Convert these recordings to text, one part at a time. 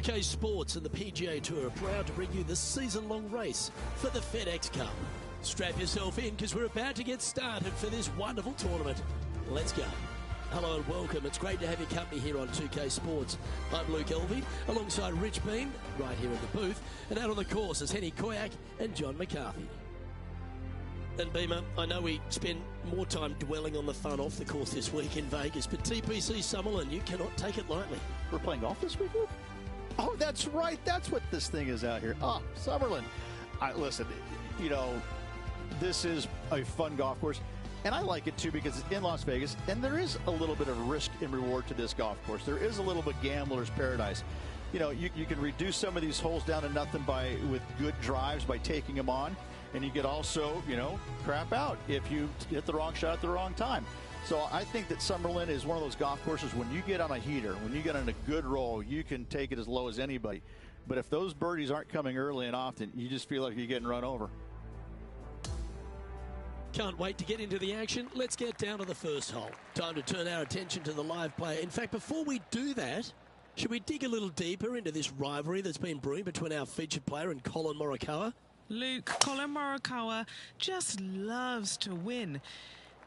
2K Sports and the PGA Tour are proud to bring you the season-long race for the FedEx Cup. Strap yourself in because we're about to get started for this wonderful tournament. Let's go. Hello and welcome. It's great to have your company here on 2K Sports. I'm Luke Elvey, alongside Rich Bean, right here in the booth, and out on the course is Henny Koyak and John McCarthy. And Beamer, I know we spend more time dwelling on the fun off the course this week in Vegas, but TPC Summerlin, you cannot take it lightly. We're playing golf this weekend? Oh, that's right. That's what this thing is out here. Oh, Summerlin. Listen, you know, this is a fun golf course, and I like it too because it's in Las Vegas, and there is a little bit of risk and reward to this golf course. There is a little bit gambler's paradise. You know, you can reduce some of these holes down to nothing with good drives by taking them on. And you could also, you know, crap out if you hit the wrong shot at the wrong time. So I think that Summerlin is one of those golf courses when you get on a heater, when you get on a good roll, you can take it as low as anybody. But if those birdies aren't coming early and often, you just feel like you're getting run over. Can't wait to get into the action. Let's get down to the first hole. Time to turn our attention to the live player. In fact, before we do that, should we dig a little deeper into this rivalry that's been brewing between our featured player and Collin Morikawa? Luke, Collin Morikawa just loves to win.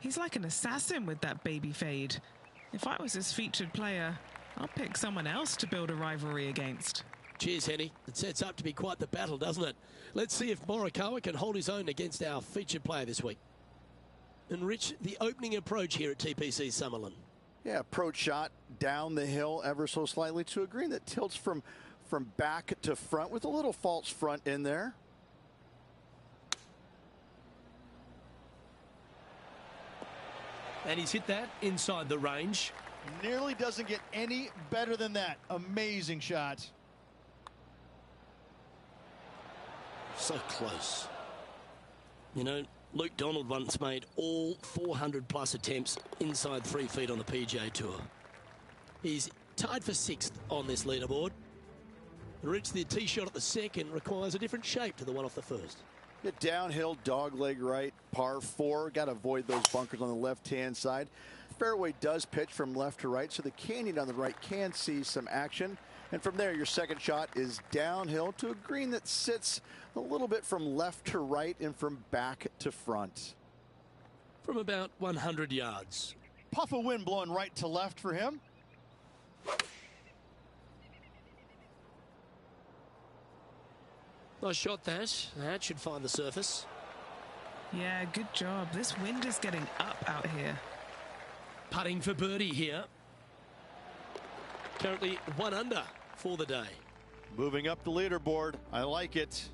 He's like an assassin with that baby fade. If I was his featured player, I'll pick someone else to build a rivalry against. Cheers, Henny. It sets up to be quite the battle, doesn't it? Let's see if Morikawa can hold his own against our featured player this week. And Rich, the opening approach here at TPC Summerlin. Yeah, approach shot down the hill ever so slightly to a green that tilts from back to front with a little false front in there. And he's hit that inside the range. Nearly doesn't get any better than that. Amazing shot. So close. You know, Luke Donald once made all 400-plus attempts inside 3 feet on the PGA Tour. He's tied for 6th on this leaderboard. Rich, the tee shot at the second requires a different shape to the one off the first. Get downhill, dog leg right, par 4. Got to avoid those bunkers on the left-hand side. Fairway does pitch from left to right, so the canyon on the right can see some action. And from there, your second shot is downhill to a green that sits a little bit from left to right and from back to front. From about 100 yards. Puff of wind blowing right to left for him. Nice shot, that. That should find the surface. Yeah, good job. This wind is getting up out here. Putting for birdie here. Currently 1 under for the day. Moving up the leaderboard. I like it.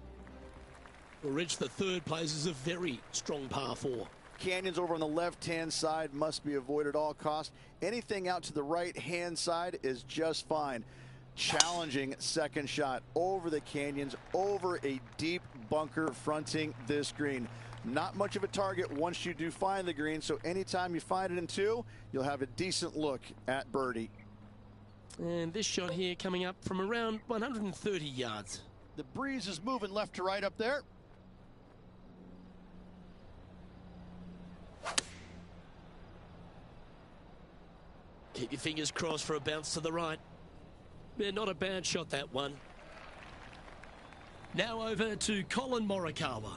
Well, Rich, the third place is a very strong par 4. Canyons over on the left-hand side must be avoided at all costs. Anything out to the right-hand side is just fine. Challenging second shot over the canyons, over a deep bunker fronting this green. Not much of a target once you do find the green, so anytime you find it in 2, you'll have a decent look at birdie. And this shot here coming up from around 130 yards. The breeze is moving left to right up there. Keep your fingers crossed for a bounce to the right. Yeah, not a bad shot, that one. Now over to Collin Morikawa.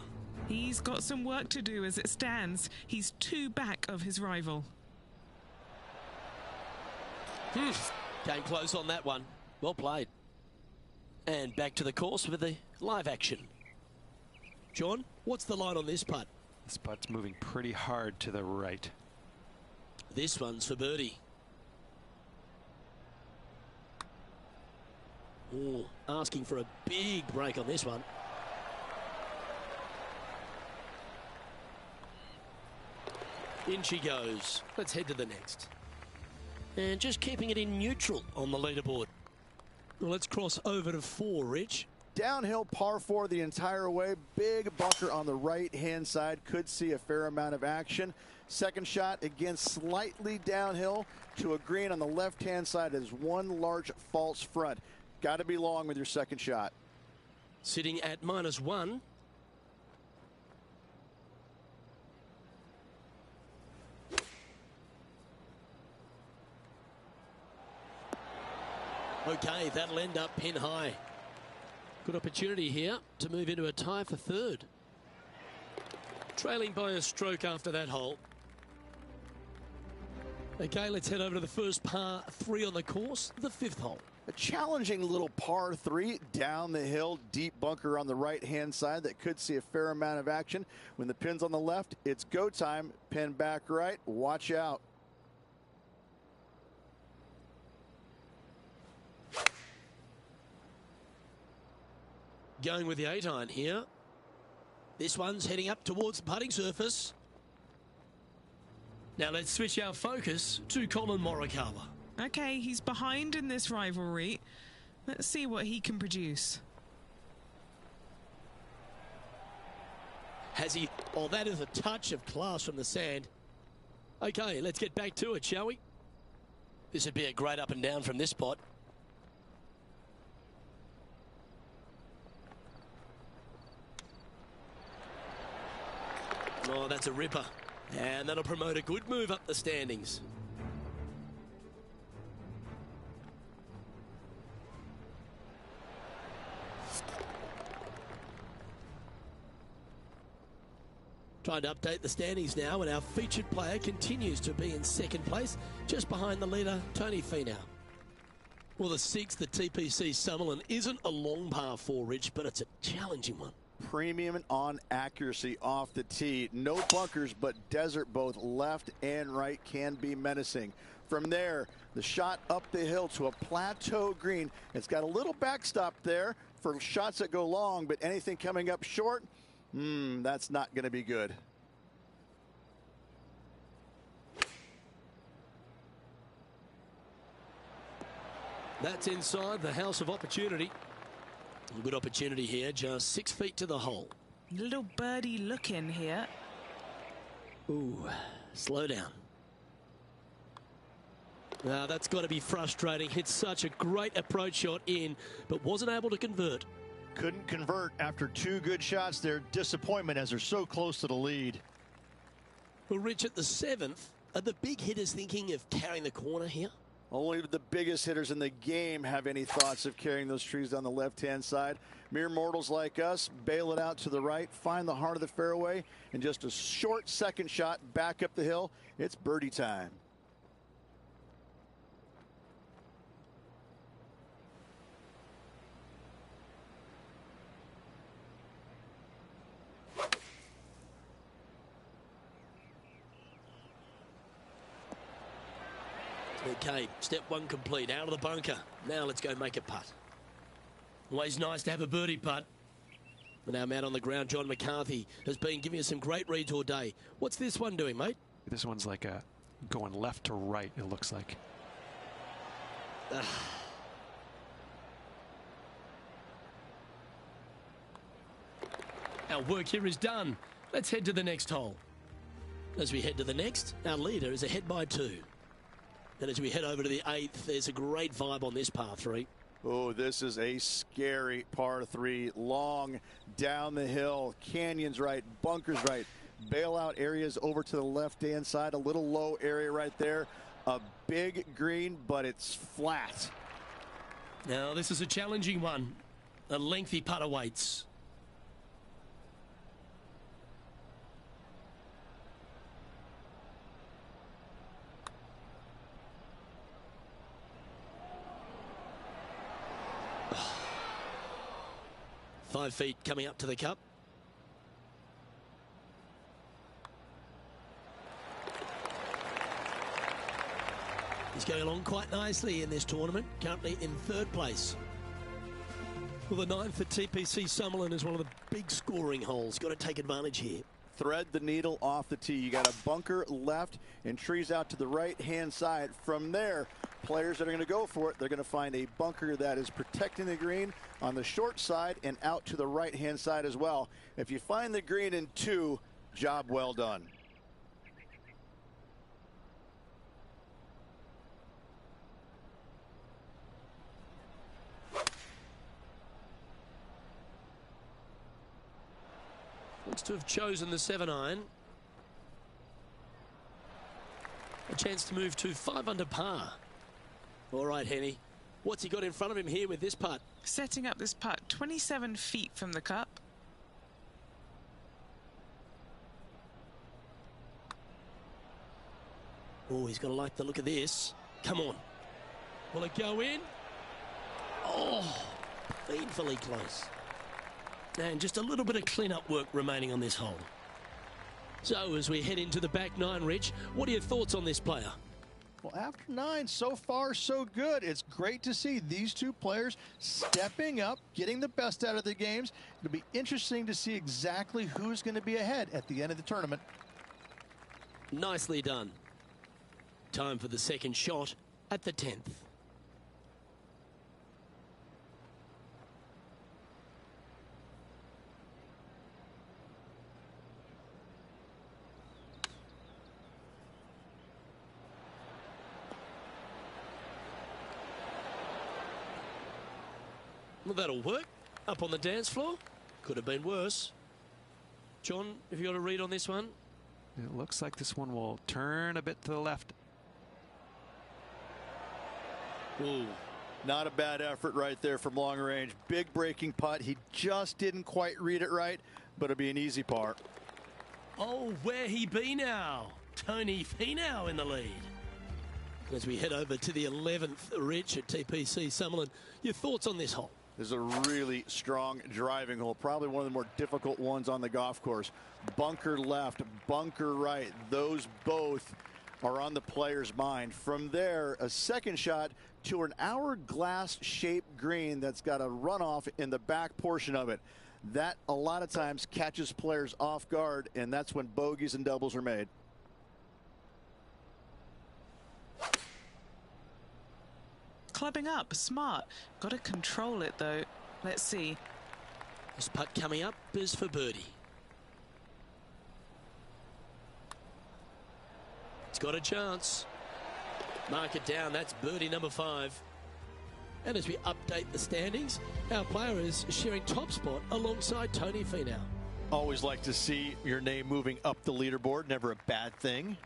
He's got some work to do as it stands. He's 2 back of his rival. Came close on that one. Well played. And back to the course with the live action. John, what's the line on this putt? This putt's moving pretty hard to the right. This one's for birdie. Ooh, asking for a big break on this one. In she goes. Let's head to the next. And just keeping it in neutral on the leaderboard. Well, let's cross over to 4, Rich. Downhill par 4 the entire way. Big bunker on the right-hand side. Could see a fair amount of action. Second shot, again, slightly downhill to a green on the left-hand side as one large false front. Got to be long with your second shot. Sitting at -1. Okay, that'll end up pin high. Good opportunity here to move into a tie for third. Trailing by a stroke after that hole. Okay, let's head over to the first par 3 on the course, the 5th hole. A challenging little par 3 down the hill, deep bunker on the right-hand side that could see a fair amount of action. When the pin's on the left, it's go time. Pin back right. Watch out. Going with the 8-iron here. This one's heading up towards the putting surface. Now let's switch our focus to Collin Morikawa. Okay, he's behind in this rivalry. Let's see what he can produce. Has he? Oh, that is a touch of class from the sand. Okay, let's get back to it, shall we? This would be a great up and down from this spot. Oh, that's a ripper. And that'll promote a good move up the standings. Trying to update the standings now, and our featured player continues to be in second place, just behind the leader, Tony Finau. Well, the 6th, the TPC Summerlin, isn't a long par 4, Rich, but it's a challenging one. Premium on accuracy off the tee. No bunkers, but desert both left and right can be menacing. From there, the shot up the hill to a plateau green. It's got a little backstop there for shots that go long, but anything coming up short, that's not going to be good. That's inside the house of opportunity. A good opportunity here, just 6 feet to the hole. Little birdie look in here. Ooh, slow down. Now that's got to be frustrating. Hit such a great approach shot in, but wasn't able to convert. Couldn't convert after 2 good shots there. Disappointment as they're so close to the lead. Well, Rich, at the 7th, are the big hitters thinking of carrying the corner here? Only the biggest hitters in the game have any thoughts of carrying those trees down the left-hand side. Mere mortals like us bail it out to the right, find the heart of the fairway, and just a short second shot back up the hill. It's birdie time. Okay, step 1 complete, out of the bunker. Now let's go make a putt. Always nice to have a birdie putt. And our man on the ground, John McCarthy, has been giving us some great reads all day. What's this one doing, mate? This one's like going left to right, it looks like. Our work here is done. Let's head to the next hole. As we head to the next, our leader is ahead by 2. And as we head over to the 8th, there's a great vibe on this par 3. Oh, this is a scary par 3. Long down the hill, canyons right, bunkers right, bailout areas over to the left-hand side, a little low area right there. A big green, but it's flat. Now, this is a challenging one. A lengthy putt awaits. Five feet coming up to the cup. He's going along quite nicely in this tournament, currently in 3rd place. Well, the 9th at TPC Summerlin is one of the big scoring holes. Got to take advantage here. Thread the needle off the tee. You got a bunker left and trees out to the right-hand side. From there, players that are going to go for it, they're going to find a bunker that is protecting the green on the short side and out to the right-hand side as well. If you find the green in 2, job well done. Looks to have chosen the 7-iron. A chance to move to 5 under par. All right, Henny. What's he got in front of him here with this putt? Setting up this putt 27 feet from the cup. Oh, he's going to like the look of this. Come on. Will it go in? Oh, painfully close. And just a little bit of clean-up work remaining on this hole. So as we head into the back nine, Rich, what are your thoughts on this player? Well, after 9, so far so good. It's great to see these two players stepping up, getting the best out of the games. It'll be interesting to see exactly who's going to be ahead at the end of the tournament. Nicely done. Time for the second shot at the 10th. Well, that'll work. Up on the dance floor. Could have been worse. John, have you got a read on this one? It looks like this one will turn a bit to the left. Ooh, not a bad effort right there from long range. Big breaking putt. He just didn't quite read it right, but it'll be an easy par. Oh, where he be now? Tony Finau in the lead. As we head over to the 11th, Rich, at TPC Summerlin, your thoughts on this hole? This is a really strong driving hole, probably one of the more difficult ones on the golf course. Bunker left, bunker right, those both are on the player's mind. From there, a second shot to an hourglass-shaped green that's got a runoff in the back portion of it. That, a lot of times, catches players off guard, and that's when bogeys and doubles are made. Clubbing up, smart. Got to control it, though. Let's see. This putt coming up is for birdie. It's got a chance. Mark it down. That's birdie number 5. And as we update the standings, our player is sharing top spot alongside Tony Finau. Always like to see your name moving up the leaderboard. Never a bad thing.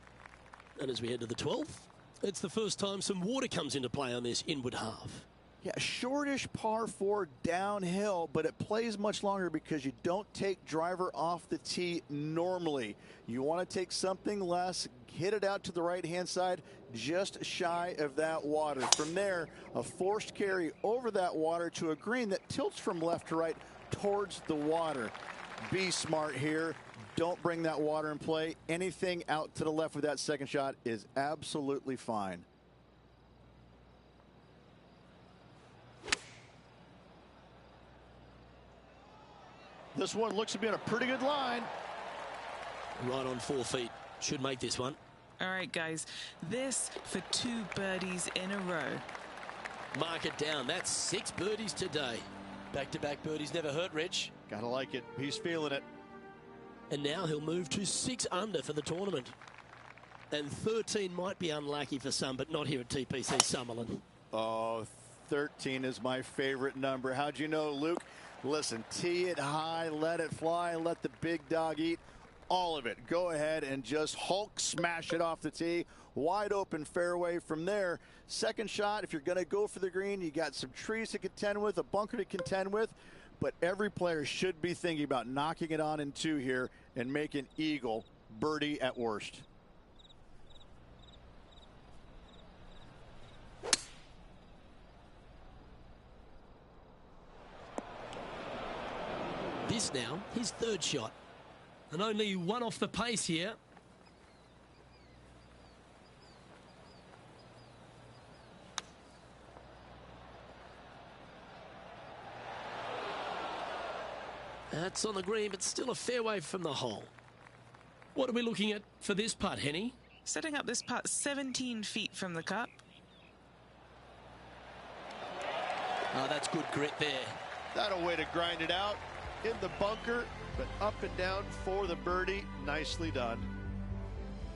And as we head to the 12th, it's the first time some water comes into play on this inward half. Yeah, shortish par 4 downhill, but it plays much longer because you don't take driver off the tee normally. You want to take something less, hit it out to the right-hand side, just shy of that water. From there, a forced carry over that water to a green that tilts from left to right towards the water. Be smart here. Don't bring that water in play. Anything out to the left with that second shot is absolutely fine. This one looks to be on a pretty good line. Right on 4 feet. Should make this one. All right, guys. This for 2 birdies in a row. Mark it down. That's 6 birdies today. Back-to-back birdies never hurt, Rich. Gotta like it. He's feeling it. And now he'll move to 6 under for the tournament. And 13 might be unlucky for some, but not here at TPC Summerlin. Oh, 13 is my favorite number. How'd you know, Luke? Listen, tee it high, let it fly, let the big dog eat. All of it. Go ahead and just Hulk smash it off the tee. Wide open fairway from there. Second shot, if you're going to go for the green, you got some trees to contend with, a bunker to contend with. But every player should be thinking about knocking it on in 2 here and making eagle, birdie at worst. This now, his 3rd shot. And only 1 off the pace here. That's on the green, but still a fair way from the hole. What are we looking at for this putt, Henny? Setting up this putt 17 feet from the cup. Oh, that's good grit there. That'll way to grind it out in the bunker, but up and down for the birdie. Nicely done.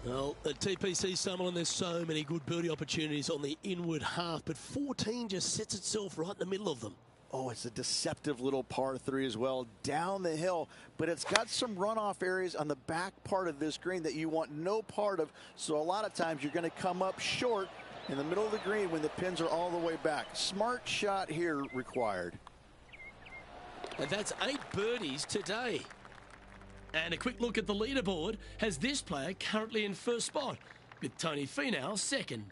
Well, at TPC Summerlin, there's so many good birdie opportunities on the inward half, but 14 just sets itself right in the middle of them. Oh, it's a deceptive little par 3 as well, down the hill, but it's got some runoff areas on the back part of this green that you want no part of, so a lot of times you're going to come up short in the middle of the green when the pins are all the way back. Smart shot here required. And that's 8 birdies today. And a quick look at the leaderboard has this player currently in first spot, with Tony Finau second.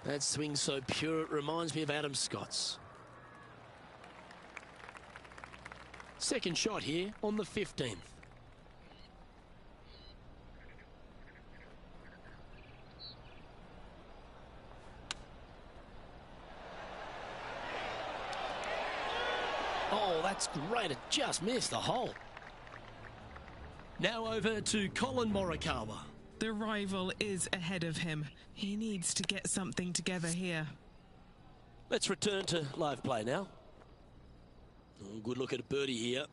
That swing so pure, it reminds me of Adam Scott's. Second shot here on the 15th. Oh, that's great. It just missed the hole. Now over to Colin Morikawa. The rival is ahead of him. He needs to get something together here. Let's return to live play now. Oh, good look at a birdie here.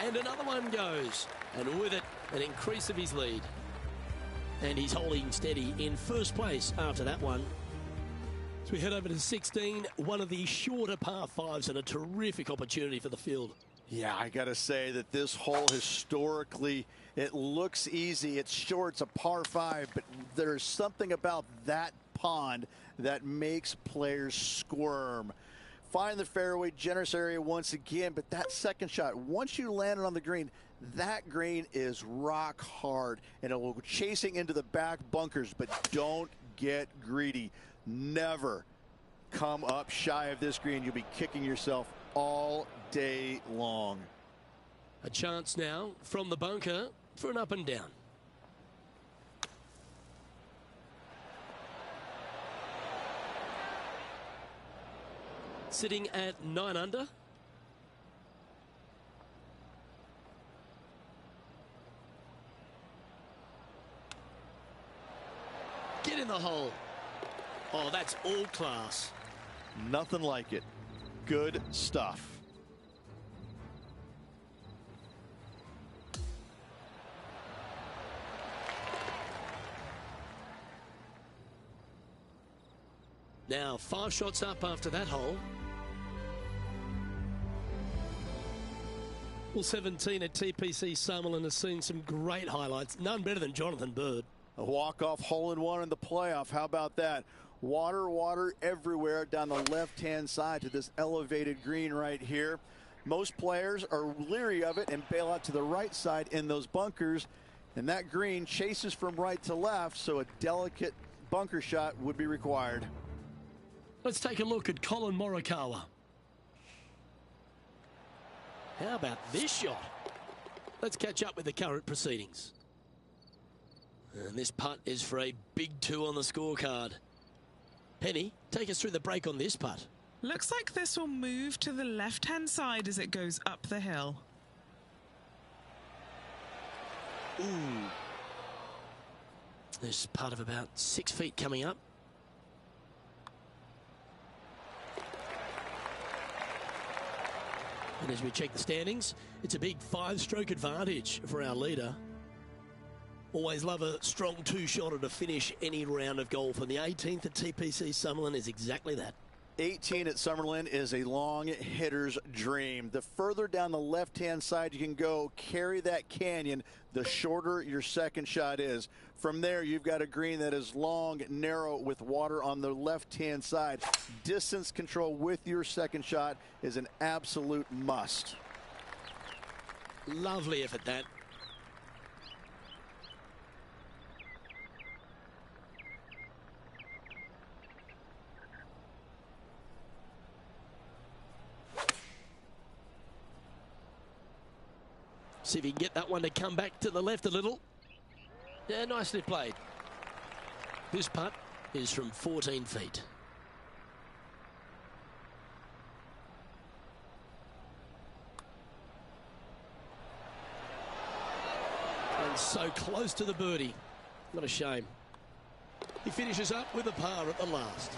And another one goes. And with it, an increase of his lead. And he's holding steady in first place after that one. So we head over to 16, one of the shorter par 5s and a terrific opportunity for the field. Yeah, I got to say that this hole historically, it looks easy. It's short, it's a par 5, but there's something about that pond that makes players squirm. Find the fairway, generous area once again, but that second shot, once you land it on the green, that green is rock hard, and it will go chasing into the back bunkers, but don't get greedy. Never come up shy of this green. You'll be kicking yourself all day long. A chance now from the bunker for an up and down. Sitting at 9 under. Get in the hole. Oh, that's all class. Nothing like it. Good stuff. Now 5 shots up after that hole. Well, 17 at TPC Summerlin has seen some great highlights. None better than Jonathan Bird. A walk-off hole-in-one in the playoff. How about that? Water, water everywhere down the left-hand side to this elevated green right here. Most players are leery of it and bail out to the right side in those bunkers. And that green chases from right to left, so a delicate bunker shot would be required. Let's take a look at Colin Morikawa. How about this shot? Let's catch up with the current proceedings. And this putt is for a big 2 on the scorecard. Penny, take us through the break on this putt. Looks like this will move to the left-hand side as it goes up the hill. Ooh. This putt of about 6 feet coming up. And as we check the standings, it's a big 5-stroke advantage for our leader. Always love a strong 2-shotter to finish any round of golf, and the 18th at TPC Summerlin is exactly that. 18 at Summerlin is a long hitter's dream. The further down the left-hand side you can go, carry that canyon, the shorter your second shot is. From there, you've got a green that is long, narrow, with water on the left-hand side. Distance control with your second shot is an absolute must. Lovely effort, that. See if he can get that one to come back to the left a little. Yeah, nicely played. This putt is from 14 feet. And so close to the birdie. What a shame. He finishes up with a par at the last.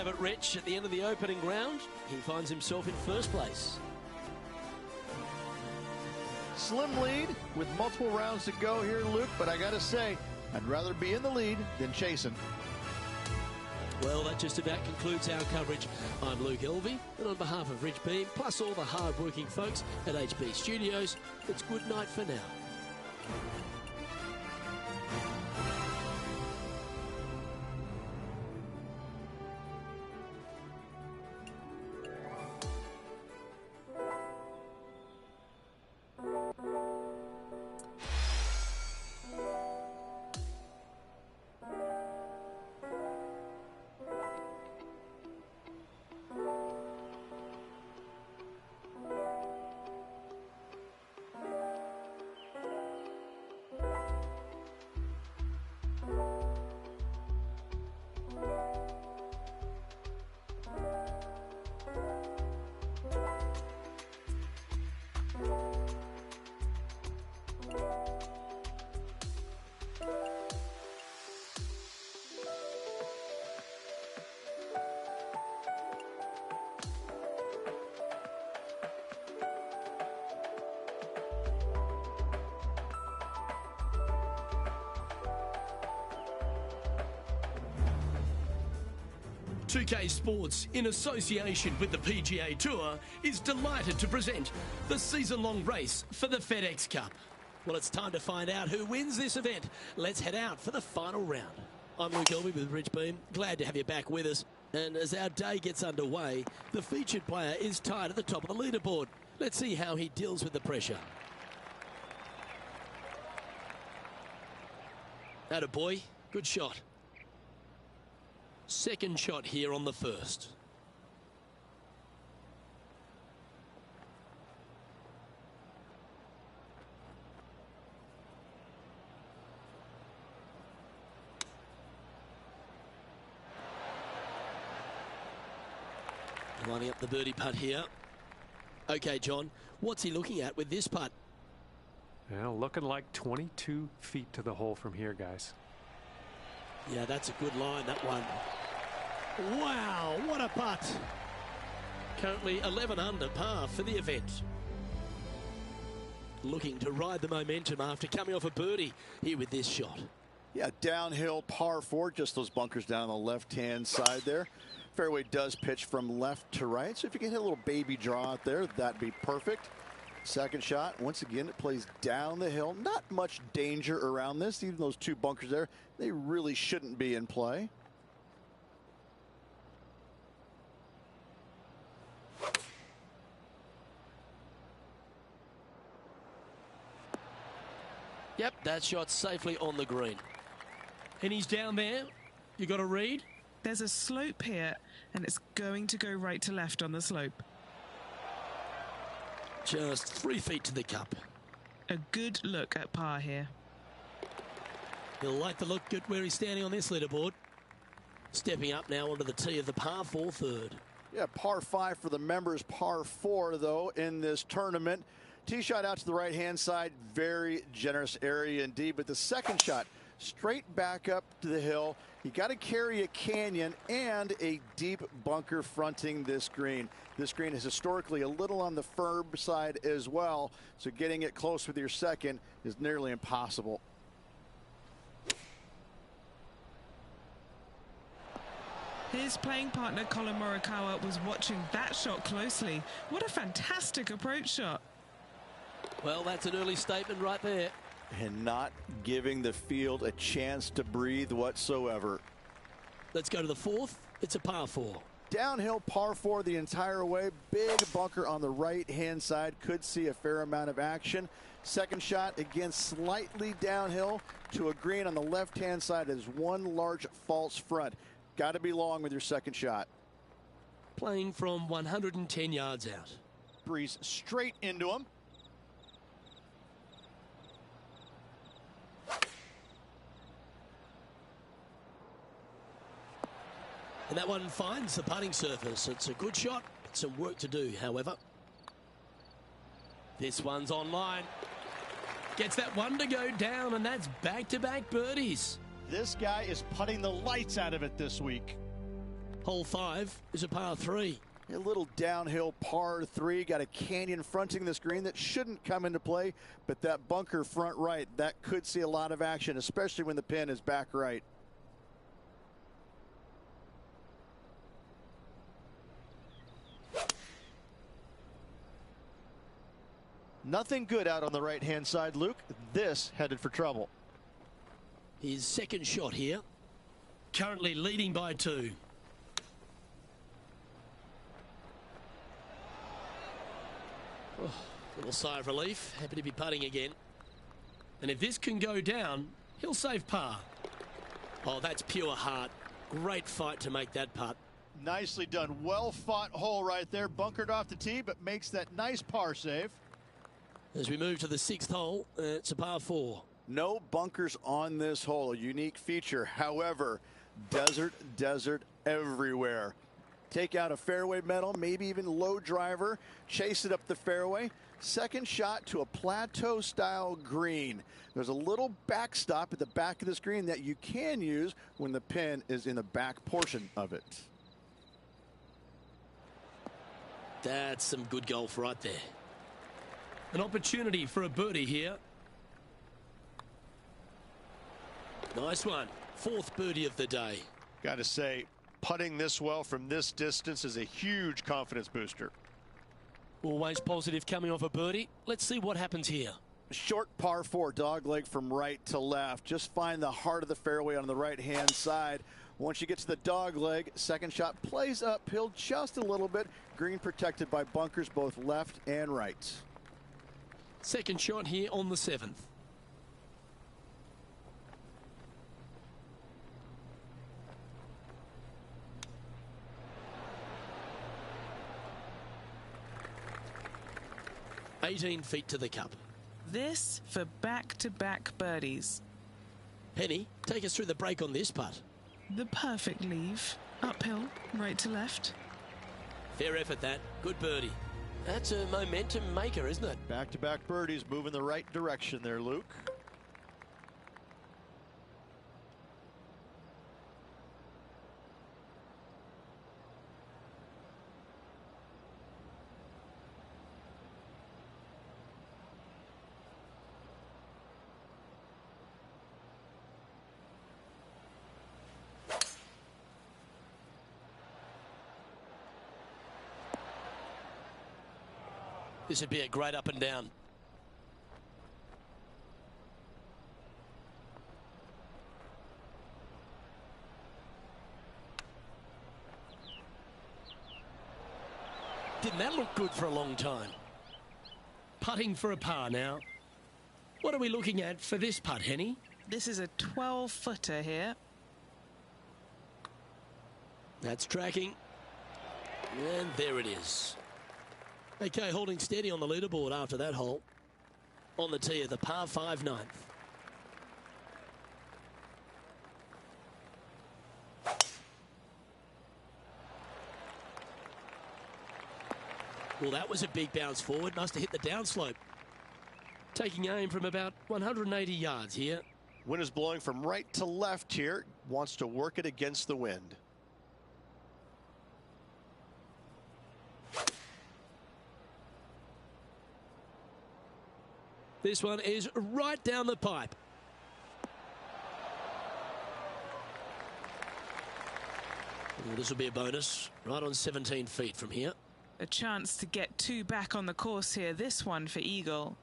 have it, Rich. At the end of the opening round, he finds himself in first place. Slim lead with multiple rounds to go here, Luke, but I got to say, I'd rather be in the lead than chasing. Well, that just about concludes our coverage. I'm Luke Elvey, and on behalf of Rich Beam, plus all the hard-working folks at HB Studios, it's good night for now. .2K Sports, in association with the PGA Tour, is delighted to present the season-long race for the FedEx Cup. Well, it's time to find out who wins this event. Let's head out for the final round. I'm Luke Elvey with Rich Beam. Glad to have you back with us. And as our day gets underway, the featured player is tied at the top of the leaderboard. Let's see how he deals with the pressure. Attaboy, good shot. Second shot here on the first. Lining up the birdie putt here. Okay, John, what's he looking at with this putt? Well, looking like 22 feet to the hole from here, guys. Yeah, that's a good line, that one. Wow, what a putt. Currently 11 under par for the event. Looking to ride the momentum after coming off a birdie here with this shot. Yeah, downhill par 4, just those bunkers down on the left-hand side there. Fairway does pitch from left to right, so if you can hit a little baby draw out there, that'd be perfect. Second shot, once again, it plays down the hill. Not much danger around this. Even those two bunkers there, they really shouldn't be in play. Yep, that shot's safely on the green. And he's down there. You got to read? There's a slope here, and it's going to go right to left on the slope. Just 3 feet to the cup. A good look at par here. He'll like the look at where he's standing on this leaderboard. Stepping up now onto the tee of the par 4 third. Yeah, par 5 for the members, par 4 though in this tournament. Tee shot out to the right-hand side, very generous area indeed, but the second shot straight back up to the hill. You got to carry a canyon and a deep bunker fronting this green. This green is historically a little on the firm side as well, so getting it close with your second is nearly impossible. His playing partner Colin Morikawa was watching that shot closely. What a fantastic approach shot. Well, that's an early statement right there. And not giving the field a chance to breathe whatsoever. Let's go to the fourth. It's a par 4. Downhill par 4 the entire way. Big bunker on the right-hand side. Could see a fair amount of action. Second shot, again, slightly downhill to a green on the left-hand side. Is one large false front. Got to be long with your second shot. Playing from 110 yards out. Breeze straight into him. And that one finds the putting surface. It's a good shot, but some work to do, however. This one's online. Gets that one to go down, and that's back-to-back birdies. This guy is putting the lights out of it this week. Hole 5 is a par 3. A little downhill par 3. Got a canyon fronting this green that shouldn't come into play, but that bunker front right, that could see a lot of action, especially when the pin is back right. Nothing good out on the right-hand side, Luke. This headed for trouble. His second shot here. Currently leading by 2. Oh, little sigh of relief. Happy to be putting again. And if this can go down, he'll save par. Oh, that's pure heart. Great fight to make that putt. Nicely done. Well fought hole right there. Bunkered off the tee, but makes that nice par save. As we move to the 6th hole, it's a par 4. No bunkers on this hole. A unique feature. However, desert everywhere. Take out a fairway metal, maybe even low driver, chase it up the fairway. Second shot to a plateau style green. There's a little backstop at the back of this green that you can use when the pin is in the back portion of it. That's some good golf right there. An opportunity for a birdie here. Nice one. 4th birdie of the day. Got to say, putting this well from this distance is a huge confidence booster. Always positive coming off a birdie. Let's see what happens here. Short par 4, dog leg from right to left. Just find the heart of the fairway on the right-hand side. Once you get to the dog leg, second shot plays uphill just a little bit. Green protected by bunkers both left and right. Second shot here on the 7th. $18 feet to the cup. This for back-to-back birdies. Penny, take us through the break on this putt. The perfect leave. Uphill, right to left. Fair effort that. Good birdie. That's a momentum maker, isn't it? Back-to-back birdies move in the right direction there, Luke. This would be a great up and down. Didn't that look good for a long time? Putting for a par now. What are we looking at for this putt, Henny? This is a 12-footer here. That's tracking. And there it is. Okay, holding steady on the leaderboard after that hole. On the tee of the par 5 9th. Well, that was a big bounce forward. Must have hit the downslope. Taking aim from about 180 yards here. Wind is blowing from right to left here. Wants to work it against the wind. This one is right down the pipe. Well, this will be a bonus. Right on 17 feet from here. A chance to get 2 back on the course here. This one for eagle.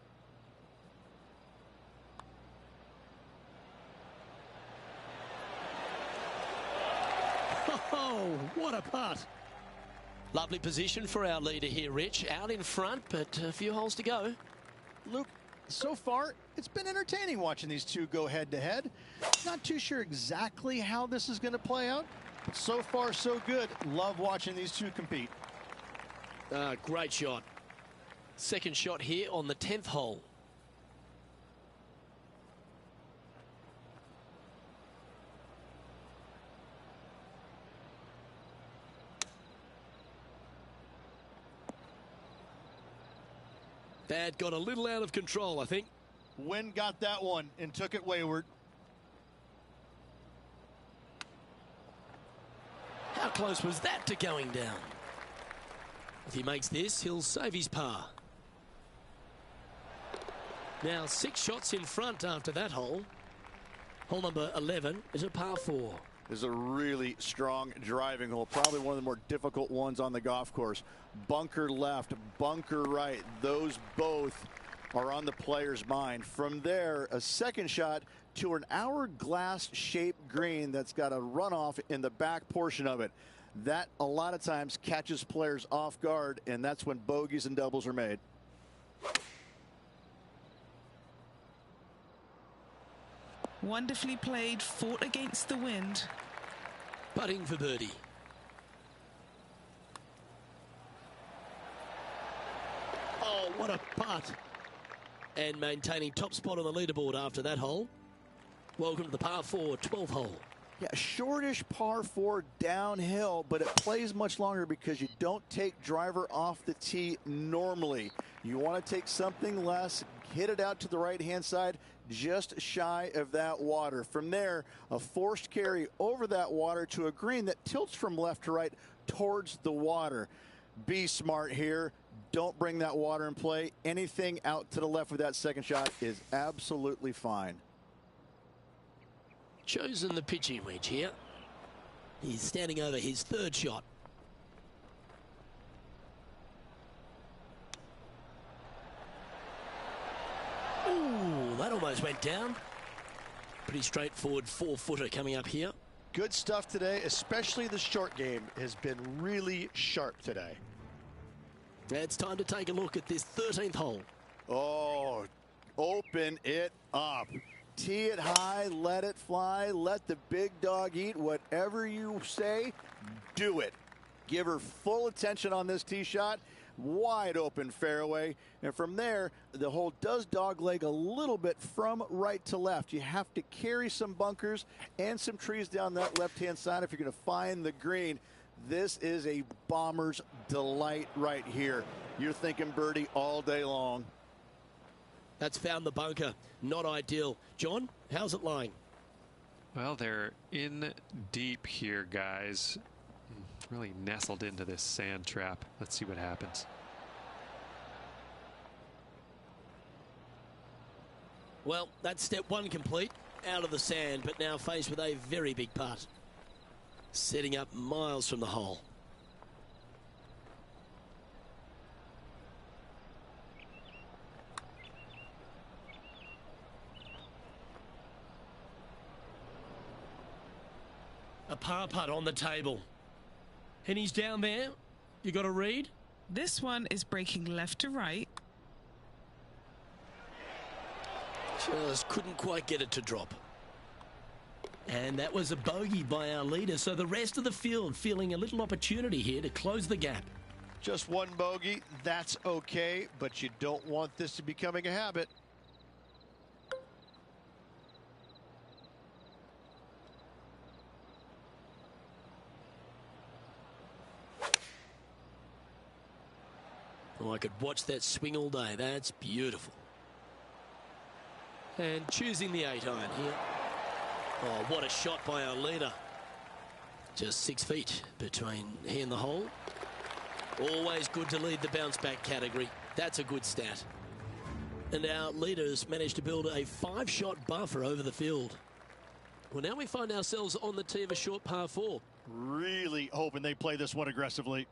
Oh, what a putt. Lovely position for our leader here, Rich. Out in front, but a few holes to go. Luke, so far, it's been entertaining watching these two go head-to-head. Not too sure exactly how this is going to play out, but so far, so good. Love watching these two compete. Great shot. Second shot here on the 10th hole. That got a little out of control, I think. Wind got that one and took it wayward. How close was that to going down? If he makes this, he'll save his par. Now 6 shots in front after that hole. Hole number 11 is a par 4. This is a really strong driving hole, probably one of the more difficult ones on the golf course. Bunker left, bunker right, those both are on the player's mind. From there, a second shot to an hourglass-shaped green that's got a runoff in the back portion of it. That, a lot of times, catches players off guard, and that's when bogeys and doubles are made. Wonderfully played, fought against the wind. Putting for birdie. Oh, what a putt. And maintaining top spot on the leaderboard after that hole. Welcome to the par 4 12th hole. Yeah, shortish par 4 downhill, but it plays much longer because you don't take driver off the tee normally. You want to take something less, hit it out to the right-hand side, just shy of that water. From there, a forced carry over that water to a green that tilts from left to right towards the water. Be smart here. Don't bring that water in play. Anything out to the left with that second shot is absolutely fine. Chosen the pitching wedge here. He's standing over his third shot. Ooh, that almost went down. Pretty straightforward 4-footer coming up here. Good stuff today, especially the short game has been really sharp today. It's time to take a look at this 13th hole. Oh, open it up. Tee it high, let it fly, let the big dog eat. Whatever you say, do it. Give her full attention on this tee shot. Wide open fairway. And from there, the hole does dogleg a little bit from right to left. You have to carry some bunkers and some trees down that left-hand side if you're going to find the green. This is a bomber's delight right here. You're thinking birdie all day long. That's found the bunker. Not ideal. John, how's it lying? Well, they're in deep here, guys. Really nestled into this sand trap. Let's see what happens. Well, that's step 1 complete. Out of the sand, but now faced with a very big putt. Setting up miles from the hole. A par putt on the table. And he's down there. You got to read. This one is breaking left to right. Just couldn't quite get it to drop. And that was a bogey by our leader. So the rest of the field feeling a little opportunity here to close the gap. Just one bogey, that's okay, but you don't want this to be becoming a habit. Oh, I could watch that swing all day. That's beautiful. And choosing the 8-iron here. Oh, what a shot by our leader. Just 6 feet between he and the hole. Always good to lead the bounce back category. That's a good stat. And our leaders managed to build a 5-shot buffer over the field. Well, now we find ourselves on the tee of a short par 4. Really hoping they play this one aggressively.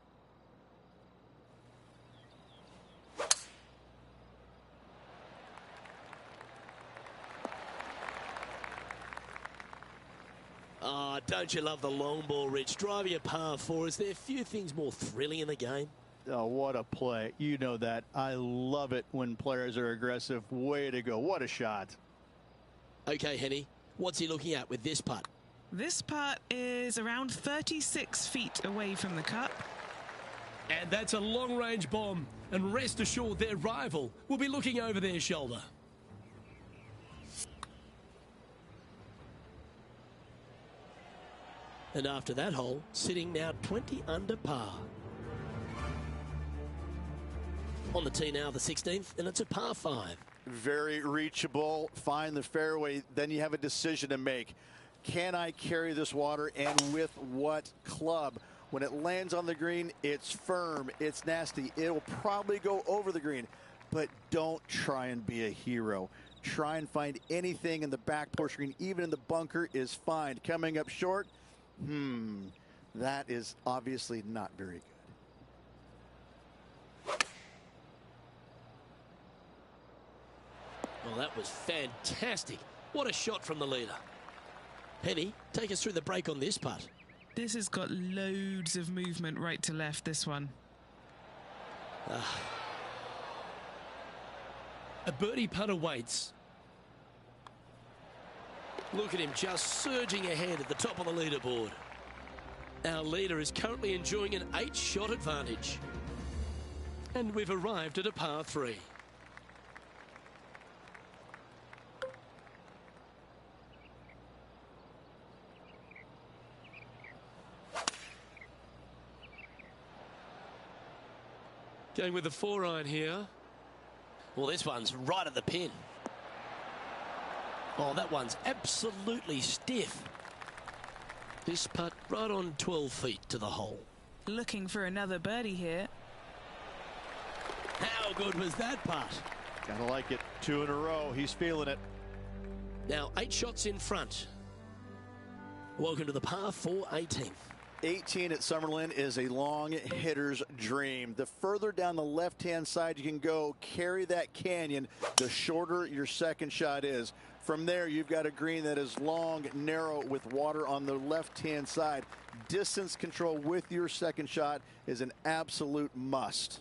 Ah, don't you love the long ball, Rich? Driving a par 4. Is there few things more thrilling in the game? Oh, what a play. You know that. I love it when players are aggressive. Way to go. What a shot. Okay, Henny, what's he looking at with this putt? This putt is around 36 feet away from the cup. And that's a long-range bomb. And rest assured their rival will be looking over their shoulder. And after that hole, sitting now 20 under par. On the tee now, the 16th, and it's a par 5. Very reachable. Find the fairway. Then you have a decision to make. can I carry this water, and with what club? When it lands on the green, it's firm, it's nasty. It'll probably go over the green, but don't try and be a hero. Try and find anything in the back portion green, even in the bunker is fine. Coming up short, that is obviously not very good. Well, that was fantastic. What a shot from the leader. Henny, take us through the break on this putt. This has got loads of movement right to left, this one. A birdie putt awaits. Look at him just surging ahead at the top of the leaderboard. Our leader is currently enjoying an 8-shot advantage. And we've arrived at a par 3. Going with the 4-iron here. Well, this one's right at the pin. Oh, that one's absolutely stiff. This putt right on 12 feet to the hole. Looking for another birdie here. How good was that putt? Gotta like it. 2 in a row. He's feeling it. Now 8 shots in front. Welcome to the par 4 18th. 18 at Summerlin is a long hitter's dream. The further down the left-hand side you can go, carry that canyon, the shorter your second shot is. From there, you've got a green that is long, narrow, with water on the left-hand side. Distance control with your second shot is an absolute must.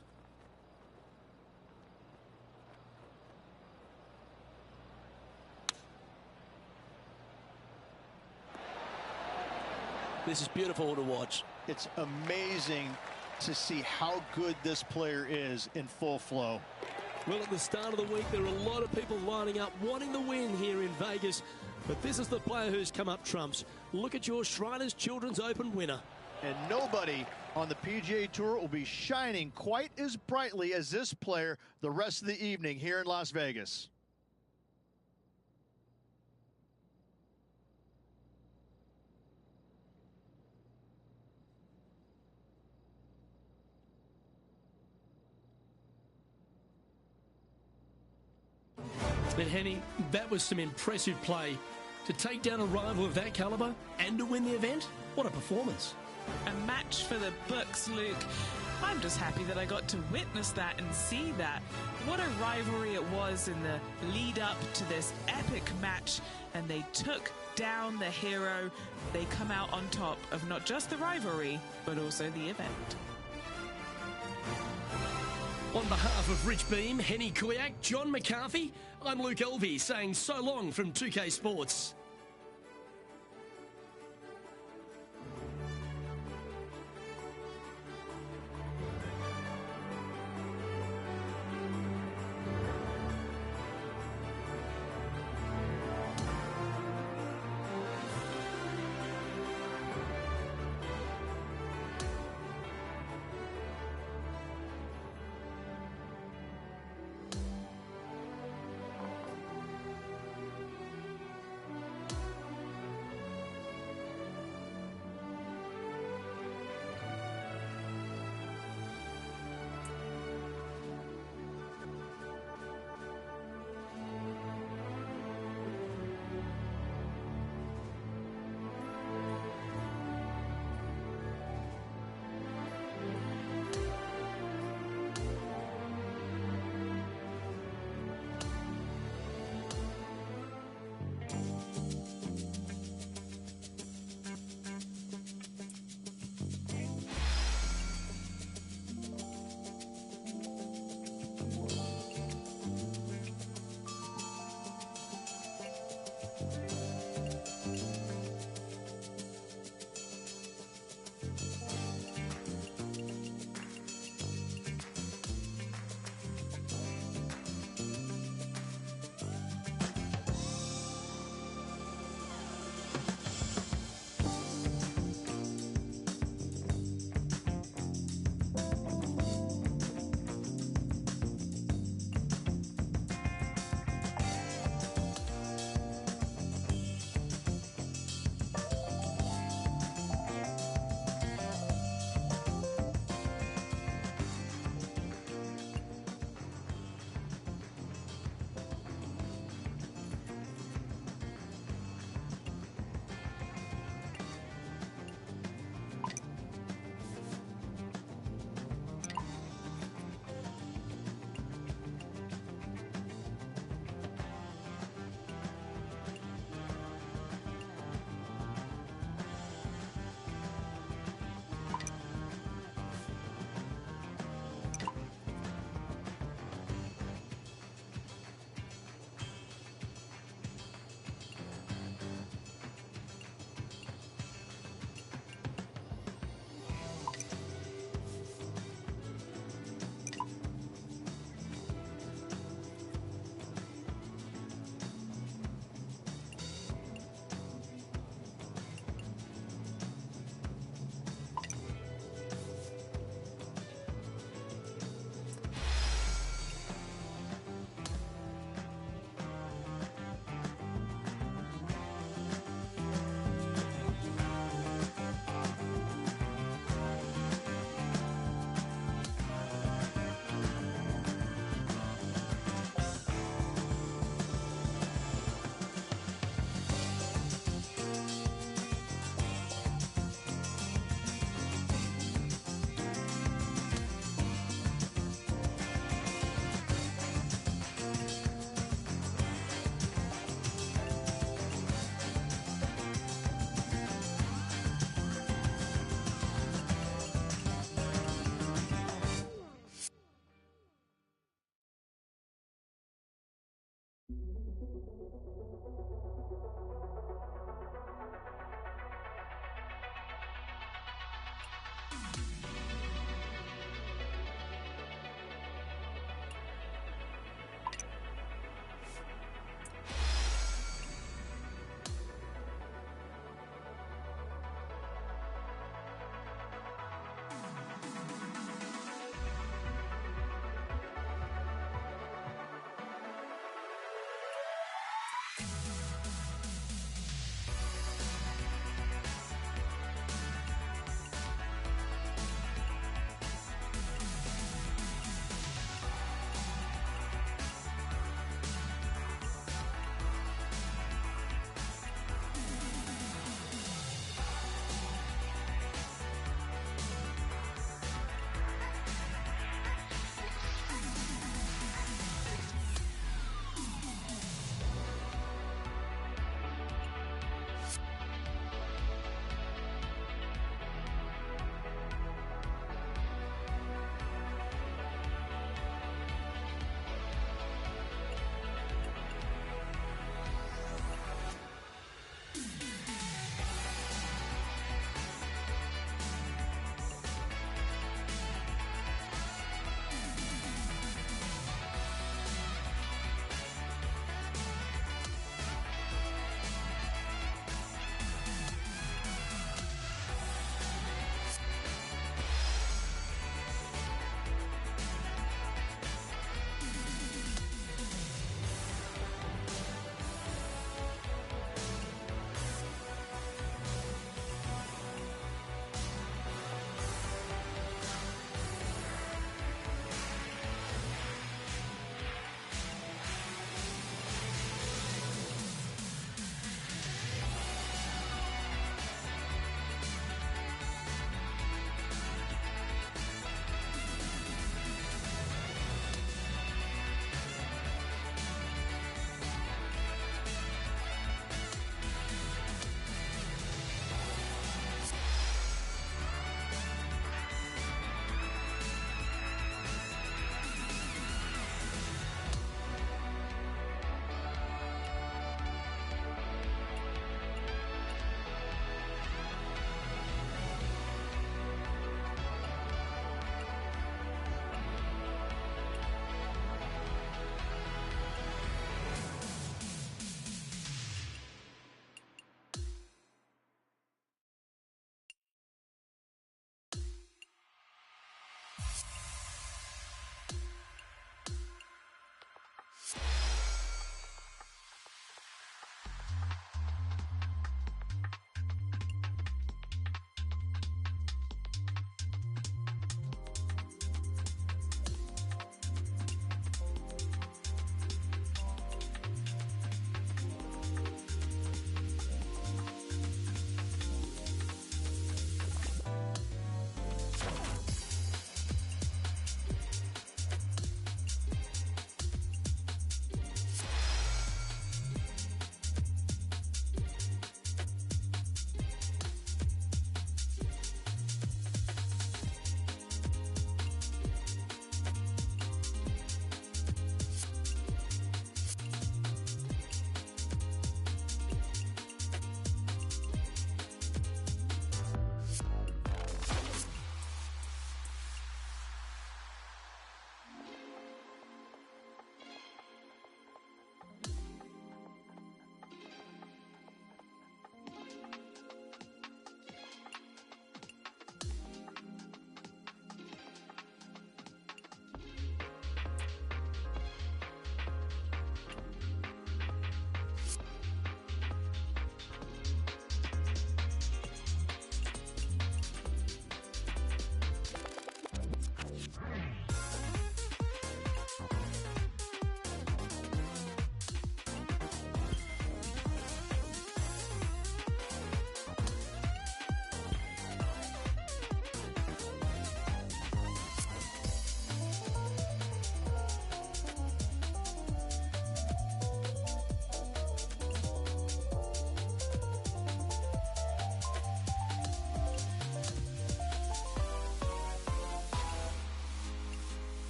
This is beautiful to watch. It's amazing to see how good this player is in full flow. Well, at the start of the week, there are a lot of people lining up wanting the win here in Vegas. But this is the player who's come up trumps. Look at your Shriners Children's Open winner. And nobody on the PGA Tour will be shining quite as brightly as this player the rest of the evening here in Las Vegas. But Henny, that was some impressive play. To take down a rival of that caliber and to win the event, what a performance. A match for the books, Luke. I'm just happy that I got to witness that and see that. What a rivalry it was in the lead up to this epic match, and they took down the hero. They come out on top of not just the rivalry, but also the event. On behalf of Rich Beam, Henny Kuyak, John McCarthy, I'm Luke Elvey saying so long from 2K Sports.